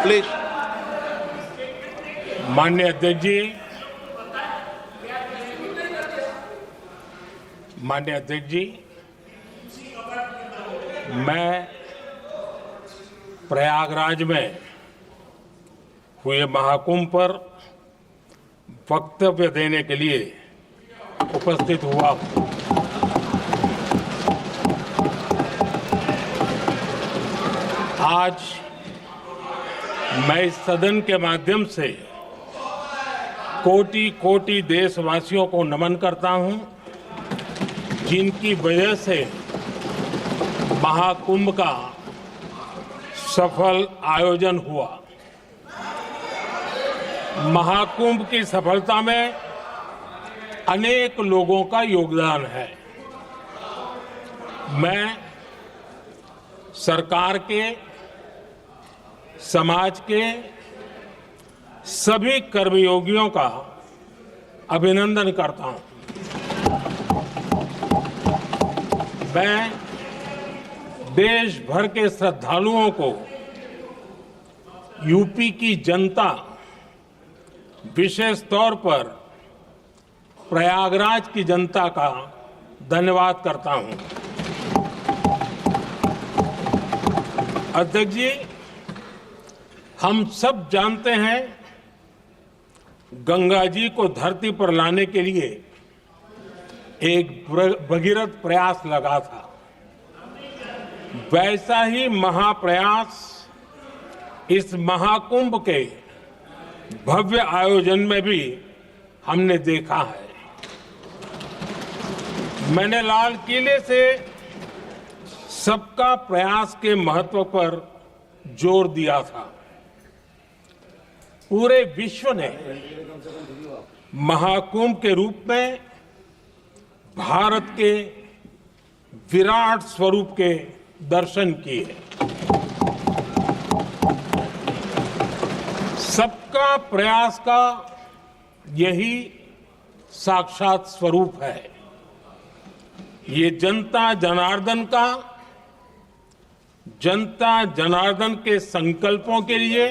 Please. माननीय अध्यक्ष जी, माननीय अध्यक्ष जी, मैं प्रयागराज में हुए महाकुंभ पर वक्तव्य देने के लिए उपस्थित हुआ हूं। आज मैं इस सदन के माध्यम से कोटि कोटि देशवासियों को नमन करता हूं, जिनकी वजह से महाकुंभ का सफल आयोजन हुआ। महाकुंभ की सफलता में अनेक लोगों का योगदान है। मैं सरकार के, समाज के सभी कर्मयोगियों का अभिनंदन करता हूं। मैं देश भर के श्रद्धालुओं को, यूपी की जनता, विशेष तौर पर प्रयागराज की जनता का धन्यवाद करता हूं। अध्यक्ष जी, हम सब जानते हैं गंगा जी को धरती पर लाने के लिए एक भगीरथ प्रयास लगा था। वैसा ही महाप्रयास इस महाकुंभ के भव्य आयोजन में भी हमने देखा है। मैंने लाल किले से सबका प्रयास के महत्व पर जोर दिया था। पूरे विश्व ने महाकुंभ के रूप में भारत के विराट स्वरूप के दर्शन किए। सबका प्रयास का यही साक्षात स्वरूप है। ये जनता जनार्दन के संकल्पों के लिए,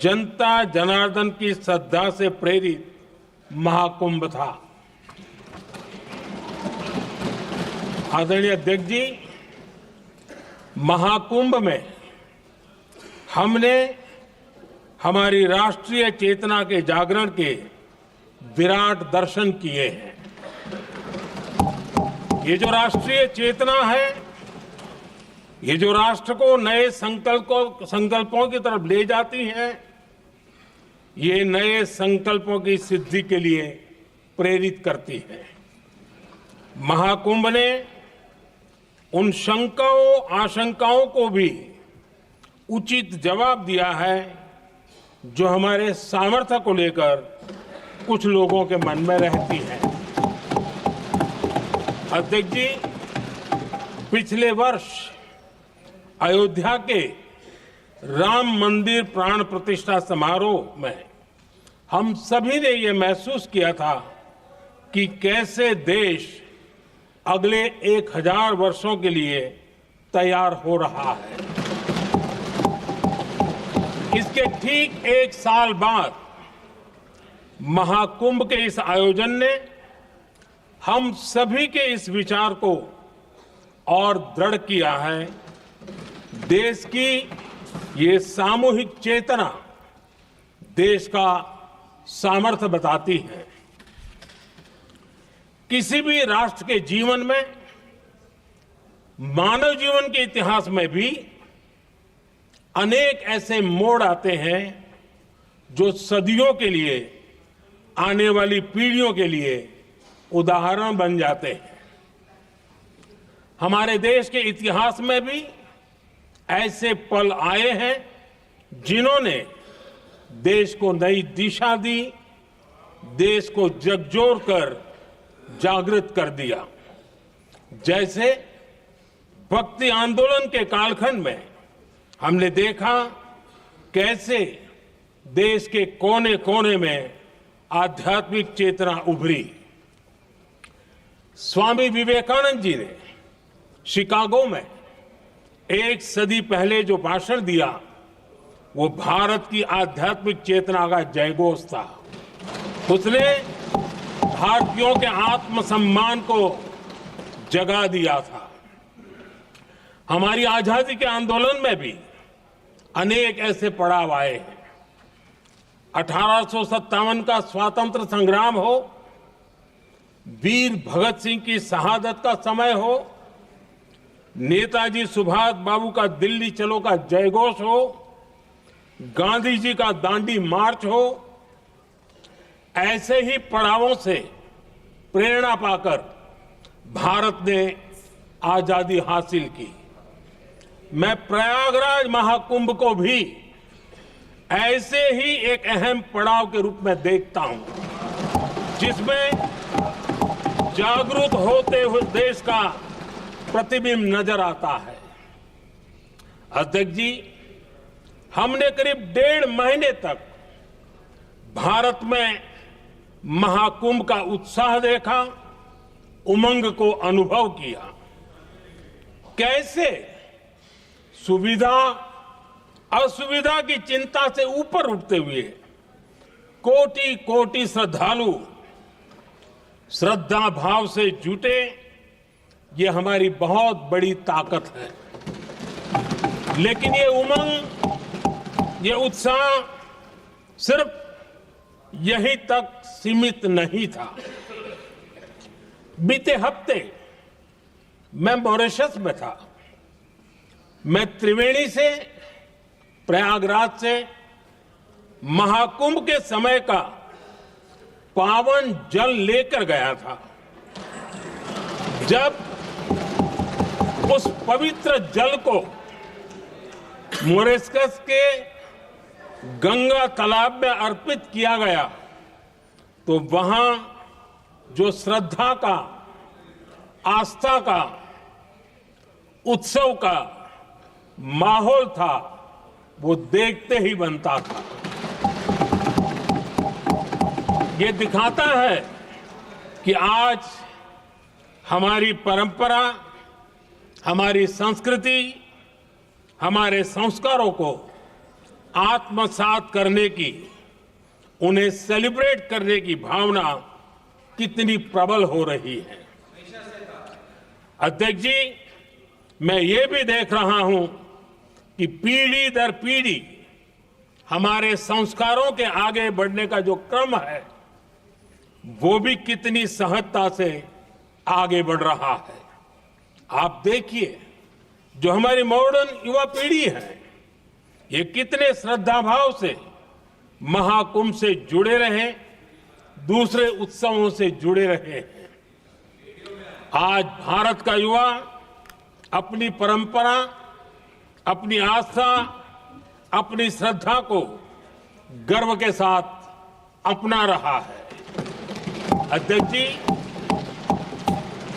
जनता जनार्दन की श्रद्धा से प्रेरित महाकुंभ था। आदरणीय अध्यक्ष जी, महाकुंभ में हमने हमारी राष्ट्रीय चेतना के जागरण के विराट दर्शन किए हैं। ये जो राष्ट्रीय चेतना है, ये जो राष्ट्र को नए संकल्पों की तरफ ले जाती है, ये नए संकल्पों की सिद्धि के लिए प्रेरित करती है। महाकुंभ ने उन शंकाओं, आशंकाओं को भी उचित जवाब दिया है जो हमारे सामर्थ्य को लेकर कुछ लोगों के मन में रहती है। अध्यक्ष जी, पिछले वर्ष अयोध्या के राम मंदिर प्राण प्रतिष्ठा समारोह में हम सभी ने ये महसूस किया था कि कैसे देश अगले 1000 वर्षों के लिए तैयार हो रहा है। इसके ठीक 1 साल बाद महाकुंभ के इस आयोजन ने हम सभी के इस विचार को और दृढ़ किया है। देश की ये सामूहिक चेतना देश का सामर्थ्य बताती है। किसी भी राष्ट्र के जीवन में, मानव जीवन के इतिहास में भी अनेक ऐसे मोड़ आते हैं जो सदियों के लिए, आने वाली पीढ़ियों के लिए उदाहरण बन जाते हैं। हमारे देश के इतिहास में भी ऐसे पल आए हैं जिन्होंने देश को नई दिशा दी, देश को झकझोर कर जागृत कर दिया। जैसे भक्ति आंदोलन के कालखंड में हमने देखा कैसे देश के कोने कोने में आध्यात्मिक चेतना उभरी। स्वामी विवेकानंद जी ने शिकागो में 1 सदी पहले जो भाषण दिया, वो भारत की आध्यात्मिक चेतना का जयघोष था। उसने भारतीयों के आत्मसम्मान को जगा दिया था। हमारी आजादी के आंदोलन में भी अनेक ऐसे पड़ाव आए हैं। 1857 का स्वातंत्र संग्राम हो, वीर भगत सिंह की शहादत का समय हो, नेताजी सुभाष बाबू का दिल्ली चलो का जयघोष हो, गांधी जी का दांडी मार्च हो, ऐसे ही पड़ावों से प्रेरणा पाकर भारत ने आजादी हासिल की। मैं प्रयागराज महाकुंभ को भी ऐसे ही एक अहम पड़ाव के रूप में देखता हूं, जिसमें जागरूक होते हुए देश का प्रतिबिंब नजर आता है। अध्यक्ष जी, हमने करीब 1.5 महीने तक भारत में महाकुंभ का उत्साह देखा, उमंग को अनुभव किया। कैसे सुविधा असुविधा की चिंता से ऊपर उठते हुए कोटि कोटि श्रद्धालु श्रद्धा भाव से जुटे, ये हमारी बहुत बड़ी ताकत है। लेकिन ये उमंग, ये उत्साह सिर्फ यहीं तक सीमित नहीं था। बीते हफ्ते मैं मॉरिशस में था। मैं त्रिवेणी से, प्रयागराज से महाकुंभ के समय का पावन जल लेकर गया था। जब उस पवित्र जल को मॉरिशस के गंगा तालाब में अर्पित किया गया, तो वहां जो श्रद्धा का, आस्था का, उत्सव का माहौल था, वो देखते ही बनता था। ये दिखाता है कि आज हमारी परंपरा, हमारी संस्कृति, हमारे संस्कारों को आत्मसात करने की, उन्हें सेलिब्रेट करने की भावना कितनी प्रबल हो रही है। अध्यक्ष जी, मैं ये भी देख रहा हूं कि पीढ़ी दर पीढ़ी हमारे संस्कारों के आगे बढ़ने का जो क्रम है, वो भी कितनी सहजता से आगे बढ़ रहा है। आप देखिए, जो हमारी मॉडर्न युवा पीढ़ी है, ये कितने श्रद्धा भाव से महाकुंभ से जुड़े रहे, दूसरे उत्सवों से जुड़े रहे हैं। आज भारत का युवा अपनी परंपरा, अपनी आस्था, अपनी श्रद्धा को गर्व के साथ अपना रहा है। अध्यक्ष जी,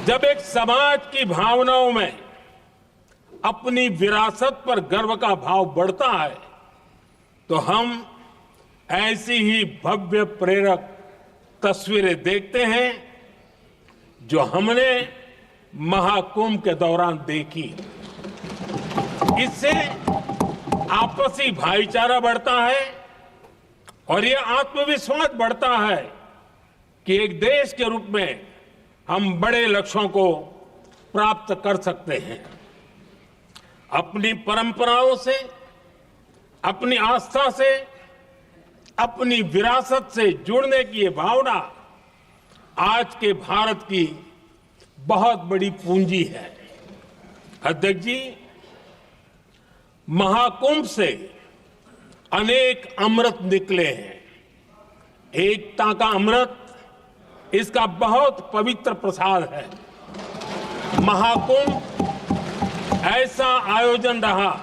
जब एक समाज की भावनाओं में अपनी विरासत पर गर्व का भाव बढ़ता है, तो हम ऐसी ही भव्य प्रेरक तस्वीरें देखते हैं जो हमने महाकुंभ के दौरान देखी। इससे आपसी भाईचारा बढ़ता है और ये आत्मविश्वास बढ़ता है कि एक देश के रूप में हम बड़े लक्ष्यों को प्राप्त कर सकते हैं। अपनी परंपराओं से, अपनी आस्था से, अपनी विरासत से जुड़ने की ये भावना आज के भारत की बहुत बड़ी पूंजी है। अध्यक्ष जी, महाकुंभ से अनेक अमृत निकले हैं। एकता का अमृत इसका बहुत पवित्र प्रसाद है। महाकुंभ ऐसा आयोजन रहा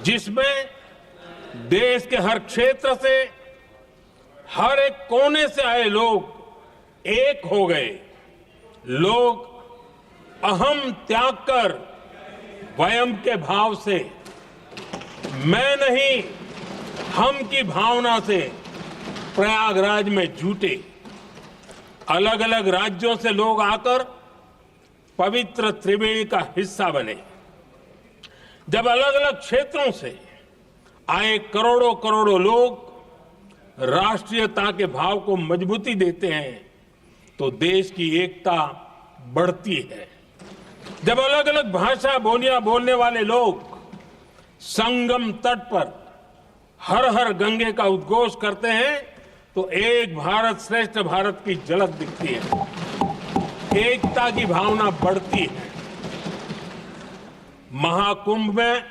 जिसमें देश के हर क्षेत्र से, हर एक कोने से आए लोग एक हो गए। लोग अहम त्याग कर वयम के भाव से, मैं नहीं हम की भावना से प्रयागराज में जुटे। अलग अलग राज्यों से लोग आकर पवित्र त्रिवेणी का हिस्सा बने। जब अलग अलग क्षेत्रों से आए करोड़ों करोड़ों लोग राष्ट्रीयता के भाव को मजबूती देते हैं तो देश की एकता बढ़ती है। जब अलग अलग भाषा बोलियां बोलने वाले लोग संगम तट पर हर हर गंगे का उद्घोष करते हैं तो एक भारत श्रेष्ठ भारत की झलक दिखती है, एकता की भावना बढ़ती है। महाकुंभ में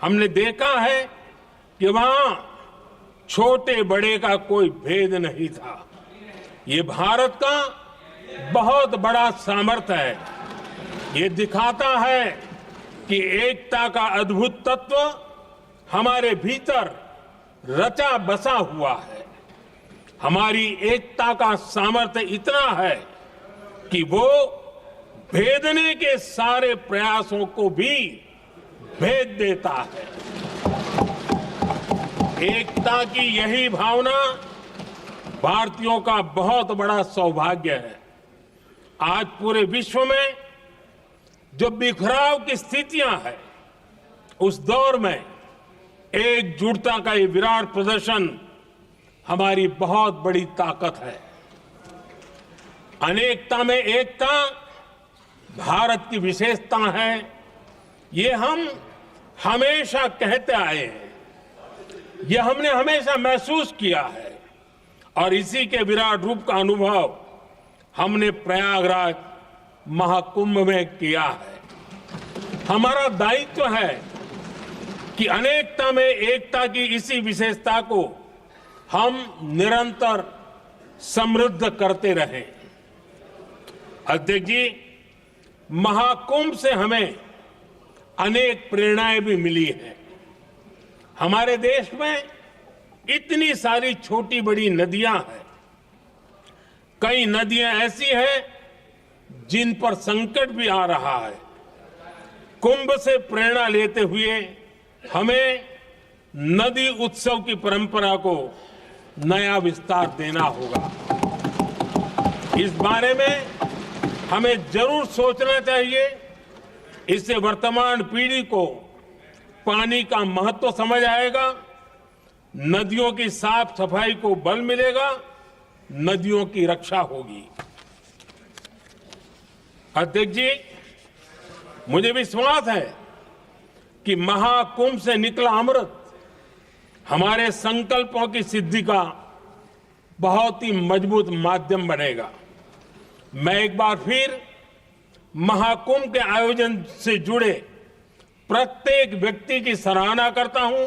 हमने देखा है कि वहां छोटे बड़े का कोई भेद नहीं था। ये भारत का बहुत बड़ा सामर्थ्य है। ये दिखाता है कि एकता का अद्भुत तत्व हमारे भीतर रचा बसा हुआ है। हमारी एकता का सामर्थ्य इतना है कि वो भेदने के सारे प्रयासों को भी भेद देता है। एकता की यही भावना भारतीयों का बहुत बड़ा सौभाग्य है। आज पूरे विश्व में जो बिखराव की स्थितियां हैं, उस दौर में एकजुटता का ये विराट प्रदर्शन हमारी बहुत बड़ी ताकत है। अनेकता में एकता भारत की विशेषता है, ये हम हमेशा कहते आए हैं, ये हमने हमेशा महसूस किया है और इसी के विराट रूप का अनुभव हमने प्रयागराज महाकुंभ में किया है। हमारा दायित्व है कि अनेकता में एकता की इसी विशेषता को हम निरंतर समृद्ध करते रहें। अध्यक्ष जी, महाकुंभ से हमें अनेक प्रेरणाएं भी मिली हैं। हमारे देश में इतनी सारी छोटी बड़ी नदियां हैं। कई नदियां ऐसी हैं जिन पर संकट भी आ रहा है। कुंभ से प्रेरणा लेते हुए हमें नदी उत्सव की परंपरा को नया विस्तार देना होगा। इस बारे में हमें जरूर सोचना चाहिए। इससे वर्तमान पीढ़ी को पानी का महत्व समझ आएगा, नदियों की साफ सफाई को बल मिलेगा, नदियों की रक्षा होगी। अध्यक्ष जी, मुझे विश्वास है कि महाकुंभ से निकला अमृत हमारे संकल्पों की सिद्धि का बहुत ही मजबूत माध्यम बनेगा। मैं एक बार फिर महाकुंभ के आयोजन से जुड़े प्रत्येक व्यक्ति की सराहना करता हूं,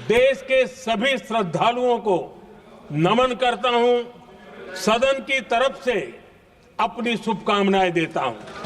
देश के सभी श्रद्धालुओं को नमन करता हूं, सदन की तरफ से अपनी शुभकामनाएं देता हूं।